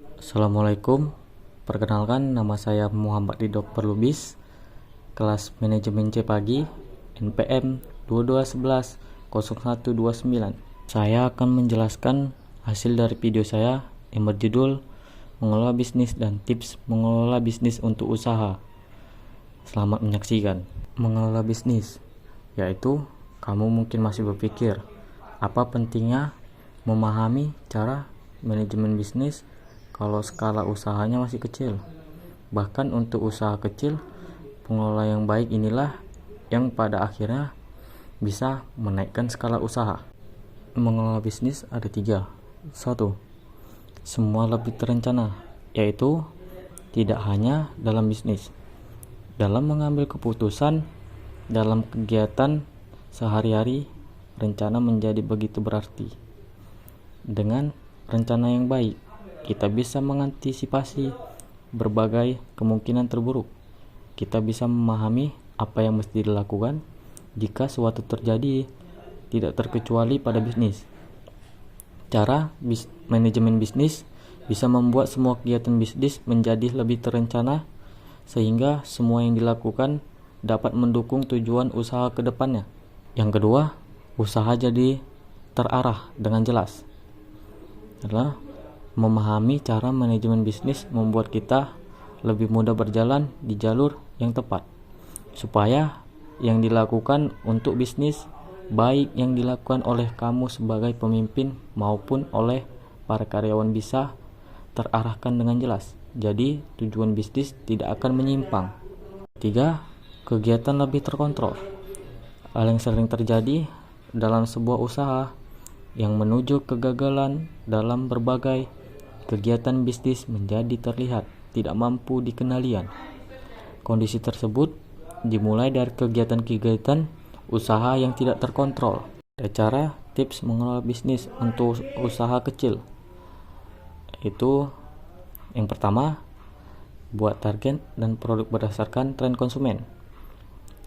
Assalamualaikum, perkenalkan nama saya Muhammad Ridho Perlubis, kelas manajemen C pagi, NPM 22110129. Saya akan menjelaskan hasil dari video saya yang berjudul mengelola bisnis dan tips mengelola bisnis untuk usaha. Selamat menyaksikan. Mengelola bisnis, yaitu kamu mungkin masih berpikir, apa pentingnya memahami cara manajemen bisnis kalau skala usahanya masih kecil. Bahkan untuk usaha kecil, pengelola yang baik inilah yang pada akhirnya bisa menaikkan skala usaha. Mengelola bisnis ada 3. 1. Semua lebih terencana, yaitu tidak hanya dalam bisnis. Dalam mengambil keputusan, dalam kegiatan sehari-hari, rencana menjadi begitu berarti. Dengan rencana yang baik, kita bisa mengantisipasi berbagai kemungkinan terburuk. Kita bisa memahami apa yang mesti dilakukan jika suatu terjadi, tidak terkecuali pada bisnis. Cara manajemen bisnis bisa membuat semua kegiatan bisnis menjadi lebih terencana sehingga semua yang dilakukan dapat mendukung tujuan usaha ke depannya. Yang kedua, usaha jadi terarah dengan jelas. Adalah memahami cara manajemen bisnis membuat kita lebih mudah berjalan di jalur yang tepat, supaya yang dilakukan untuk bisnis, baik yang dilakukan oleh kamu sebagai pemimpin maupun oleh para karyawan, bisa terarahkan dengan jelas. Jadi tujuan bisnis tidak akan menyimpang. 3. Kegiatan lebih terkontrol. Hal yang sering terjadi dalam sebuah usaha yang menuju kegagalan dalam berbagai kegiatan bisnis menjadi terlihat tidak mampu dikendalikan. Kondisi tersebut dimulai dari kegiatan-kegiatan usaha yang tidak terkontrol. Ada cara tips mengelola bisnis untuk usaha kecil. Itu yang pertama, buat target dan produk berdasarkan tren konsumen.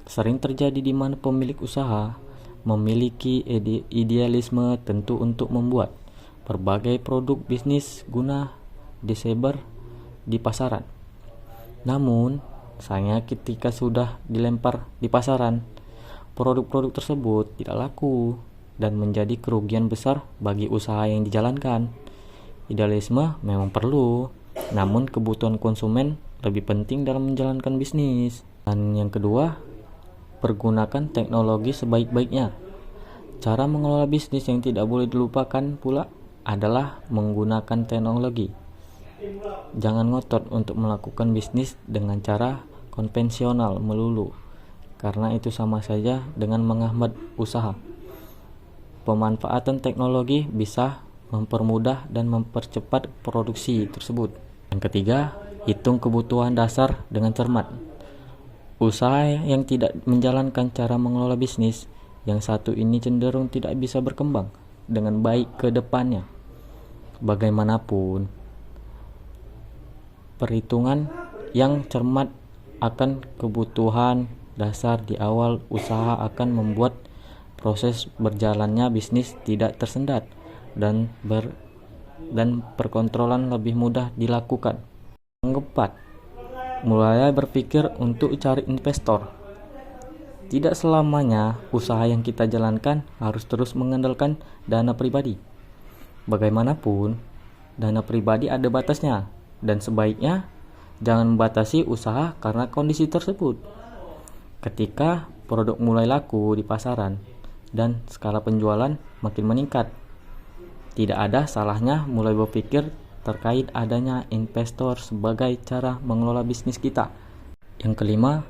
Sering terjadi di mana pemilik usaha memiliki idealisme tentu untuk membuat berbagai produk bisnis guna disebar di pasaran. Namun, sayangnya ketika sudah dilempar di pasaran, produk-produk tersebut tidak laku dan menjadi kerugian besar bagi usaha yang dijalankan. Idealisme memang perlu, namun kebutuhan konsumen lebih penting dalam menjalankan bisnis. Dan yang kedua, pergunakan teknologi sebaik-baiknya. Cara mengelola bisnis yang tidak boleh dilupakan pula adalah menggunakan teknologi. Jangan ngotot untuk melakukan bisnis dengan cara konvensional melulu, karena itu sama saja dengan menghambat usaha. Pemanfaatan teknologi bisa mempermudah dan mempercepat produksi tersebut. Yang ketiga, hitung kebutuhan dasar dengan cermat. Usaha yang tidak menjalankan cara mengelola bisnis yang satu ini cenderung tidak bisa berkembang dengan baik ke depannya. Bagaimanapun, perhitungan yang cermat akan kebutuhan dasar di awal usaha akan membuat proses berjalannya bisnis tidak tersendat dan perkontrolan lebih mudah dilakukan. Yang keempat, mulai berpikir untuk cari investor. Tidak selamanya usaha yang kita jalankan harus terus mengandalkan dana pribadi. Bagaimanapun, dana pribadi ada batasnya, dan sebaiknya jangan membatasi usaha karena kondisi tersebut. Ketika produk mulai laku di pasaran dan skala penjualan makin meningkat, tidak ada salahnya mulai berpikir terkait adanya investor sebagai cara mengelola bisnis kita. Yang kelima,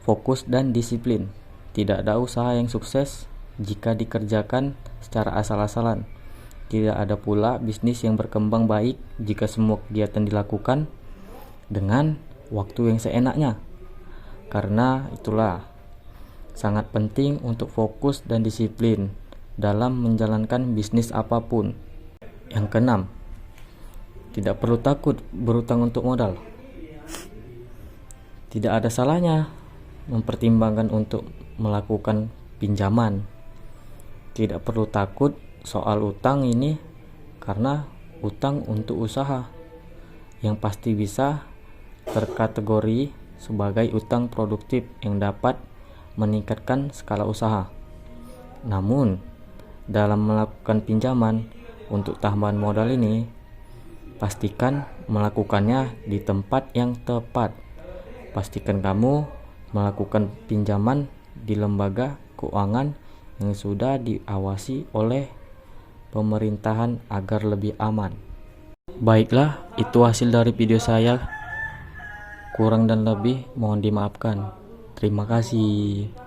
fokus dan disiplin. Tidak ada usaha yang sukses jika dikerjakan secara asal-asalan. Tidak ada pula bisnis yang berkembang baik jika semua kegiatan dilakukan dengan waktu yang seenaknya. Karena itulah sangat penting untuk fokus dan disiplin dalam menjalankan bisnis apapun. Yang keenam, tidak perlu takut berutang untuk modal. Tidak ada salahnya mempertimbangkan untuk melakukan pinjaman. Tidak perlu takut soal utang ini karena utang untuk usaha. yang pasti bisa terkategori sebagai utang produktif yang dapat meningkatkan skala usaha. Namun, dalam melakukan pinjaman untuk tambahan modal ini, pastikan melakukannya di tempat yang tepat. Pastikan kamu melakukan pinjaman di lembaga keuangan yang sudah diawasi oleh pemerintahan agar lebih aman. Baiklah, itu hasil dari video saya. Kurang dan lebih mohon dimaafkan. Terima kasih.